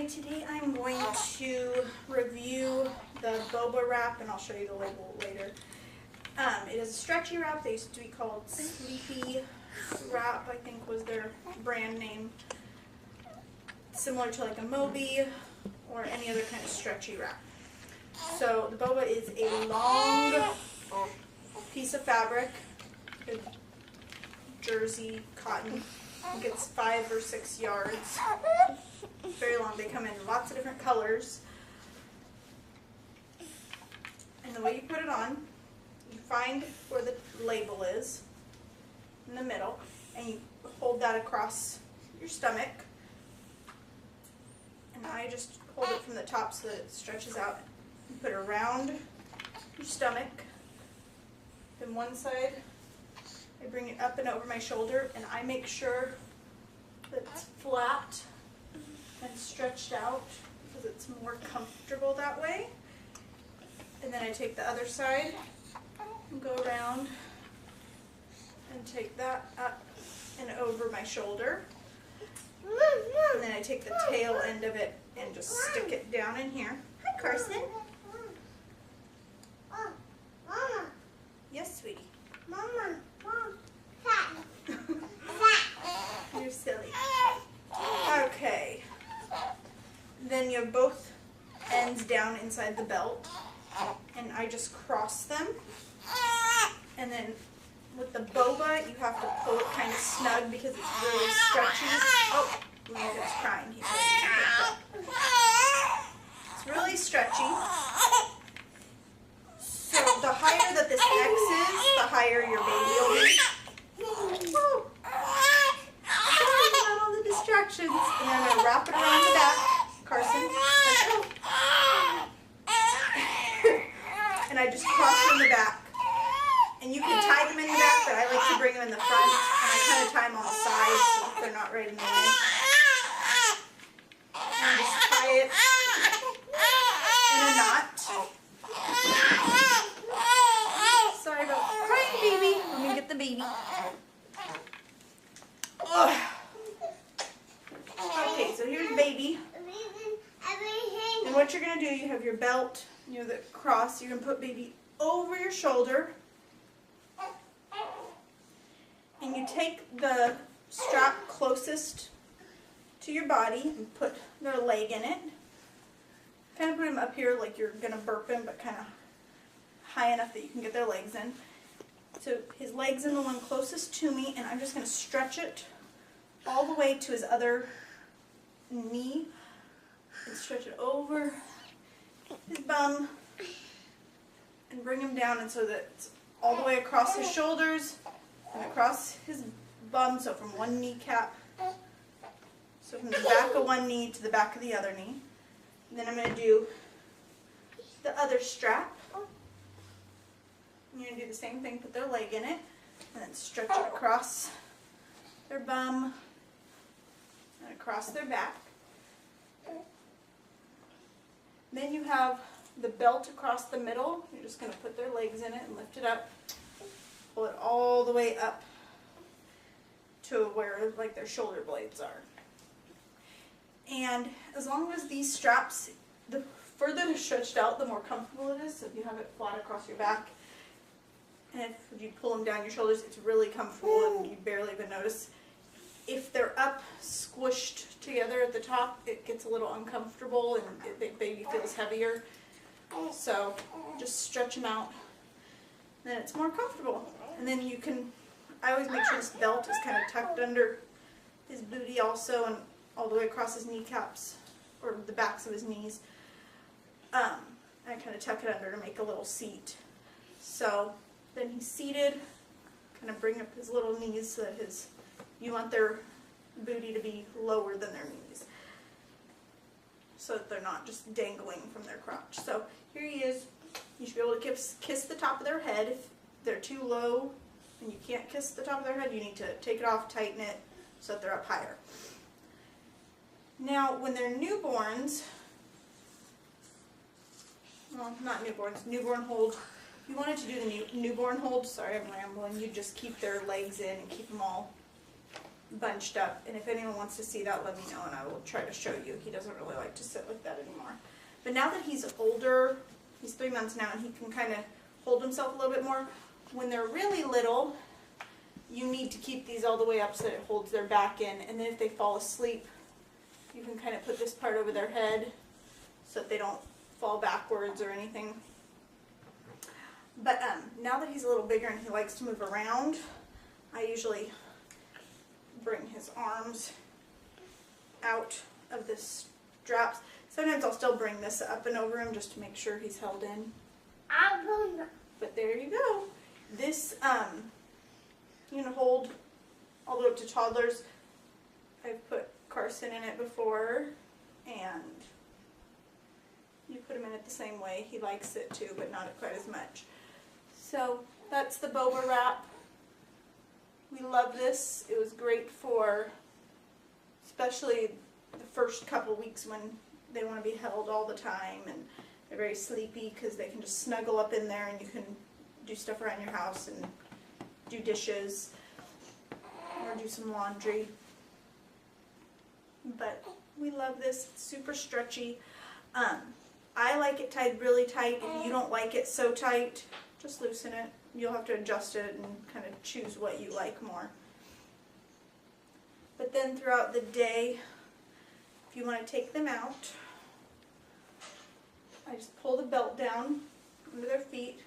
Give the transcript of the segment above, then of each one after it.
today I'm going to review the Boba Wrap, and I'll show you the label later. It is a stretchy wrap. They used to be called Sleepy Wrap, I think was their brand name. Similar to like a Moby or any other kind of stretchy wrap. So the Boba is a long piece of fabric, good jersey cotton. I think it's 5 or 6 yards. Very long. They come in lots of different colors. And the way you put it on, you find where the label is in the middle, and you hold that across your stomach. And I just hold it from the top so that it stretches out. You put it around your stomach. Then one side, I bring it up and over my shoulder, and I make sure that it's flat and stretched out because it's more comfortable that way. And then I take the other side and go around and take that up and over my shoulder. And then I take the tail end of it and just stick it down in here. Hi, Carson. Yes, sweetie. Mama. You're silly. Okay. Then you have both ends down inside the belt, and I just cross them. And then with the boba, you have to pull it kind of snug because it's really stretchy. Oh, Luna's crying. He's ready to get up. It's really stretchy. So the higher that this X is, the higher your baby will be. Oh. Sorry about all the distractions. And then I'm going to wrap it around the back. Carson, let's go. And I just cross from the back. And you can tie them in the back, but I like to bring them in the front. And I kind of tie them on the sides so they're not right in the way. And just tie it in a knot. Sorry about crying, baby. Let me get the baby. Ugh. Okay, so here's baby. And what you're going to do, you have your belt, you have the cross, you're going to put baby over your shoulder. And you take the strap closest to your body and put their leg in it. Kind of put them up here like you're going to burp him, but kind of high enough that you can get their legs in. So his leg's in the one closest to me, and I'm just going to stretch it all the way to his other knee and stretch it over his bum and bring him down, and so that it's all the way across his shoulders and across his bum, so from one kneecap, so from the back of one knee to the back of the other knee. And then I'm going to do the other strap. I'm going to do the same thing, put their leg in it, and then stretch it across their bum and across their back. Then you have the belt across the middle. You're just going to put their legs in it and lift it up. Pull it all the way up to where like their shoulder blades are. And as long as these straps, the further they're stretched out, the more comfortable it is. So if you have it flat across your back, and if you pull them down your shoulders, it's really comfortable and you barely even notice. If they're up, squished together at the top, it gets a little uncomfortable and the baby feels heavier. So just stretch them out, and then it's more comfortable. And then you can, I always make sure this belt is kind of tucked under his booty also, and all the way across his kneecaps, or the backs of his knees. I kind of tuck it under to make a little seat. So then he's seated, kind of bring up his little knees so that you want their booty to be lower than their knees, so that they're not just dangling from their crotch. So here he is. You should be able to kiss the top of their head. If they're too low and you can't kiss the top of their head, you need to take it off, tighten it, so that they're up higher. Now, when they're newborns, well, not newborns, newborn hold. If you wanted to do the newborn hold, sorry I'm rambling, you just keep their legs in and keep them all bunched up. And if anyone wants to see that, let me know and I will try to show you. He doesn't really like to sit like that anymore. But now that he's older, he's 3 months now, and he can kind of hold himself a little bit more. When they're really little, you need to keep these all the way up so that it holds their back in. And then if they fall asleep, you can kind of put this part over their head so that they don't fall backwards or anything. But now that he's a little bigger and he likes to move around, I usually bring his arms out of the straps. Sometimes I'll still bring this up and over him just to make sure he's held in. But there you go. This, you can hold all the way up to toddlers. I've put Carson in it before, and you put him in it the same way. He likes it too, but not quite as much. So that's the Boba Wrap. We love this. It was great for especially the first couple weeks when they want to be held all the time and they're very sleepy, because they can just snuggle up in there and you can do stuff around your house and do dishes or do some laundry. But we love this. It's super stretchy. I like it tied really tight. If you don't like it so tight, just loosen it. You'll have to adjust it and kind of choose what you like more. But then throughout the day, if you want to take them out, I just pull the belt down under their feet,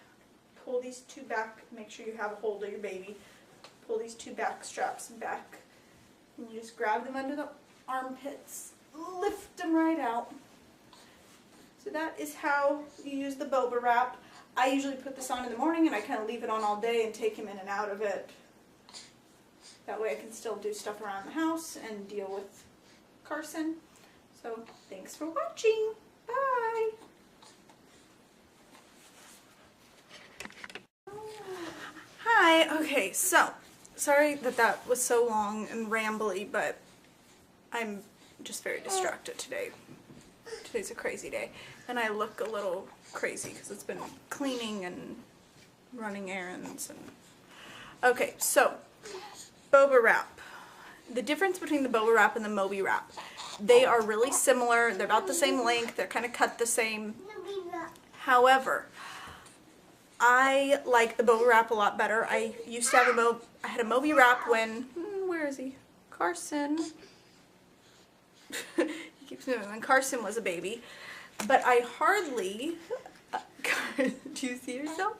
pull these two back, make sure you have a hold of your baby, pull these two back straps back, and you just grab them under the armpits, lift them right out. So that is how you use the Boba Wrap. I usually put this on in the morning and I kind of leave it on all day and take him in and out of it. That way I can still do stuff around the house and deal with Carson. So thanks for watching. Bye. Hi. Okay, so sorry that was so long and rambly, but I'm just very distracted today. Today's a crazy day, and I look a little crazy because it's been cleaning and running errands. And okay, so Boba Wrap. The difference between the Boba Wrap and the Moby Wrap, they are really similar. They're about the same length. They're kind of cut the same. However, I like the Boba Wrap a lot better. I used to have I had a Moby Wrap when, where is he? Carson. He keeps moving. When Carson was a baby. But I hardly, do you see yourself?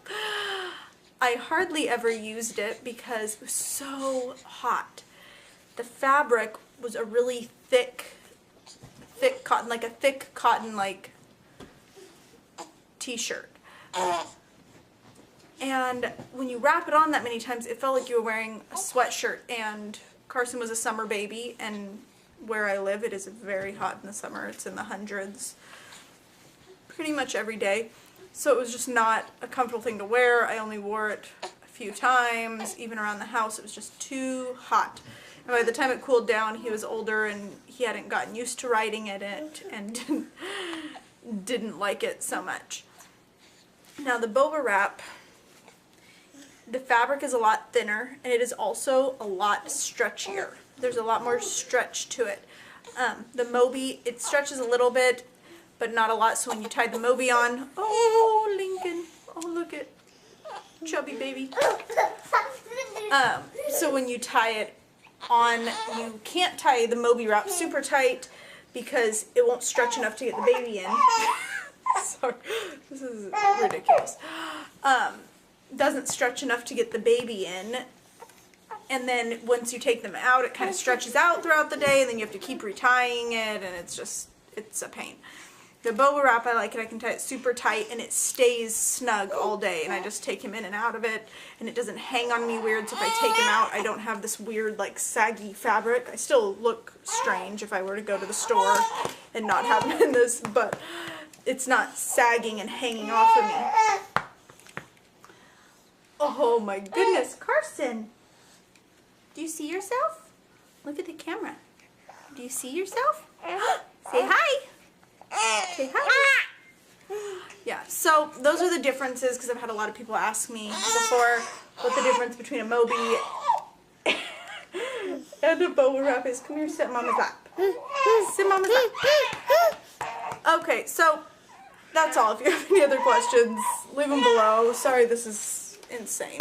I hardly ever used it because it was so hot. The fabric was a really thick cotton, like a thick cotton like t-shirt. And when you wrap it on that many times, it felt like you were wearing a sweatshirt. And Carson was a summer baby, and where I live, it is very hot in the summer. It's in the hundreds pretty much every day. So it was just not a comfortable thing to wear. I only wore it a few times. Even around the house, it was just too hot. And by the time it cooled down, he was older and he hadn't gotten used to riding in it and didn't like it so much. Now the Boba Wrap, the fabric is a lot thinner, and it is also a lot stretchier. There's a lot more stretch to it. The Moby, it stretches a little bit, but not a lot. So when you tie the Moby on, oh, Lincoln, oh, look at chubby baby. So when you tie it on, you can't tie the Moby Wrap super tight because it won't stretch enough to get the baby in. Sorry, this is ridiculous. Doesn't stretch enough to get the baby in. And then once you take them out, it kind of stretches out throughout the day, and then you have to keep retying it, and it's a pain. The Boba Wrap, I like it. I can tie it super tight, and it stays snug all day, and I just take him in and out of it, and it doesn't hang on me weird, so if I take him out, I don't have this weird, like, saggy fabric. I still look strange if I were to go to the store and not have him in this, but it's not sagging and hanging off of me. Oh my goodness, Carson! Do you see yourself? Look at the camera. Do you see yourself? Say hi! Say hi! Yeah, so those are the differences, because I've had a lot of people ask me before what the difference between a Moby end of Boba Wrap is come here, sit in Mama's lap. Sit in Mama's lap. Okay, so that's all. If you have any other questions, leave them below. Sorry, this is insane.